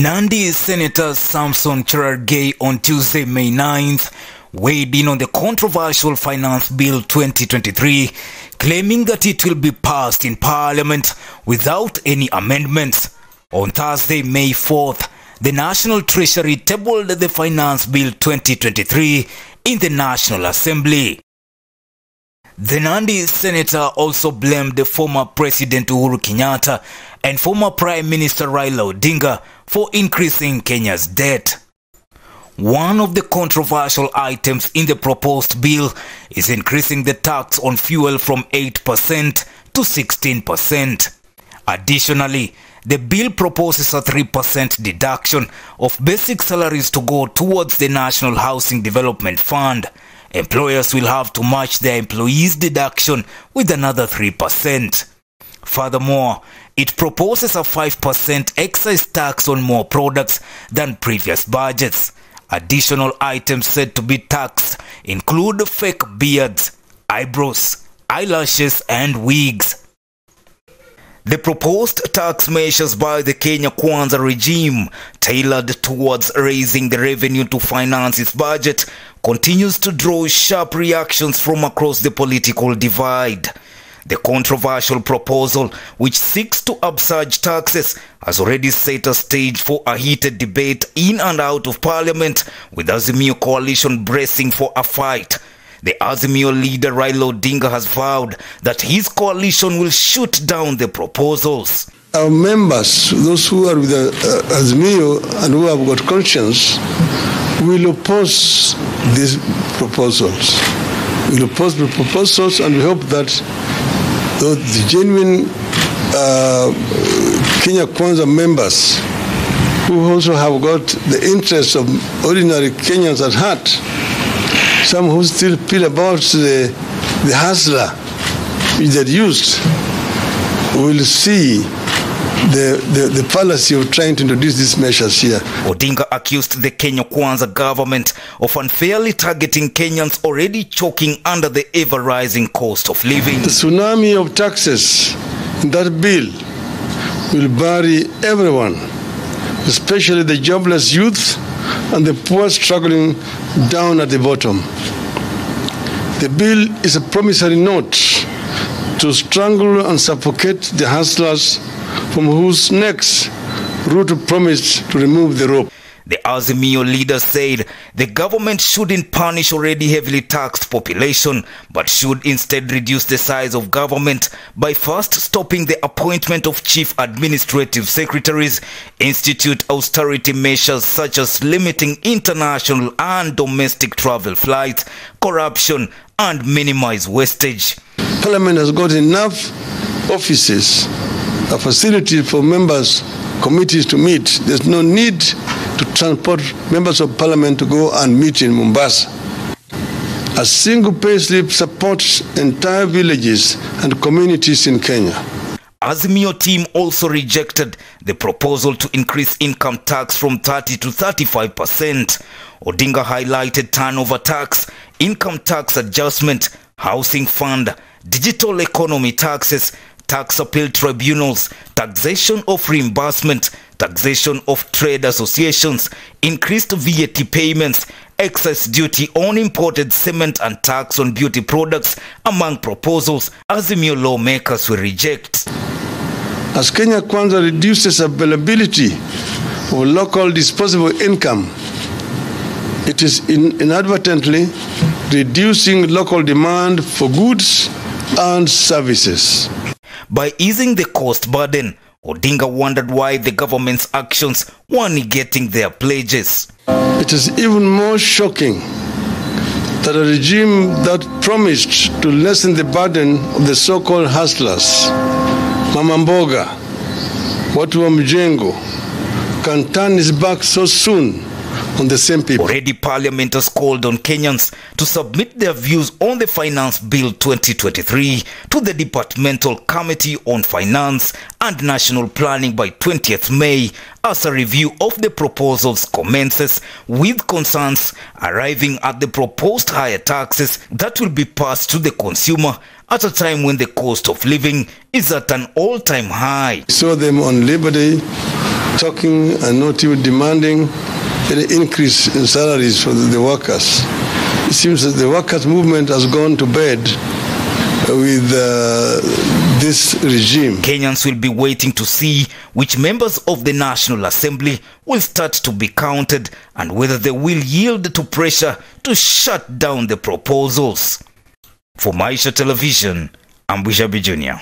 Nandi Senator Samson Cherargei on Tuesday, May 9th, weighed in on the controversial Finance Bill 2023, claiming that it will be passed in Parliament without any amendments. On Thursday, May 4th, the National Treasury tabled the Finance Bill 2023 in the National Assembly. The Nandi Senator also blamed the former President Uhuru Kenyatta and former Prime Minister Raila Odinga for increasing Kenya's debt. One of the controversial items in the proposed bill is increasing the tax on fuel from 8% to 16%. Additionally, the bill proposes a 3% deduction of basic salaries to go towards the National Housing Development Fund. Employers will have to match their employees' deduction with another 3%. Furthermore, it proposes a 5% excise tax on more products than previous budgets. Additional items said to be taxed include fake beards, eyebrows, eyelashes, and wigs. The proposed tax measures by the Kenya Kwanza regime, tailored towards raising the revenue to finance its budget, continues to draw sharp reactions from across the political divide. The controversial proposal, which seeks to upsurge taxes, has already set a stage for a heated debate in and out of Parliament, with Azimio coalition bracing for a fight. The Azimio leader Raila Odinga has vowed that his coalition will shoot down the proposals. Our members, those who are with the Azimio and who have got conscience, will oppose these proposals. We will oppose the proposals, and we hope that the genuine Kenya Kwanza members, who also have got the interests of ordinary Kenyans at heart, some who still feel about the hustler which they used, will see the fallacy of trying to introduce these measures here. Odinga accused the Kenya Kwanza government of unfairly targeting Kenyans already choking under the ever-rising cost of living. The tsunami of taxes in that bill will bury everyone, especially the jobless youth and the poor struggling down at the bottom. The bill is a promissory note to strangle and suffocate the hustlers from whose necks Ruto promised to remove the rope. The Azimio leader said the government shouldn't punish already heavily taxed population, but should instead reduce the size of government by first stopping the appointment of chief administrative secretaries, institute austerity measures such as limiting international and domestic travel flights, corruption, and minimize wastage. Parliament has got enough offices, a facility for members, committees to meet. There's no need to transport members of Parliament to go and meet in Mombasa. A single pay slip supports entire villages and communities in Kenya. Azimio team also rejected the proposal to increase income tax from 30 to 35%. Odinga highlighted turnover tax, income tax adjustment, housing fund, digital economy taxes, tax appeal tribunals, taxation of reimbursement, taxation of trade associations, increased VAT payments, excess duty on imported cement, and tax on beauty products among proposals Azimio lawmakers will reject. As Kenya Kwanza reduces availability of local disposable income, it is inadvertently reducing local demand for goods and services. By easing the cost burden, Odinga wondered why the government's actions were negating their pledges. It is even more shocking that a regime that promised to lessen the burden of the so-called hustlers, Mama Mboga, watu wa mjengo, can turn its back so soon on the same people. Already, Parliament has called on Kenyans to submit their views on the Finance Bill 2023 to the Departmental Committee on Finance and National Planning by 20th May as a review of the proposals commences, with concerns arriving at the proposed higher taxes that will be passed to the consumer at a time when the cost of living is at an all-time high. Saw them on Labor Day talking and not even demanding any increase in salaries for the workers. It seems that the workers' movement has gone to bed with this regime. Kenyans will be waiting to see which members of the National Assembly will start to be counted and whether they will yield to pressure to shut down the proposals. For Maisha Television, I'm Bushabi Jr.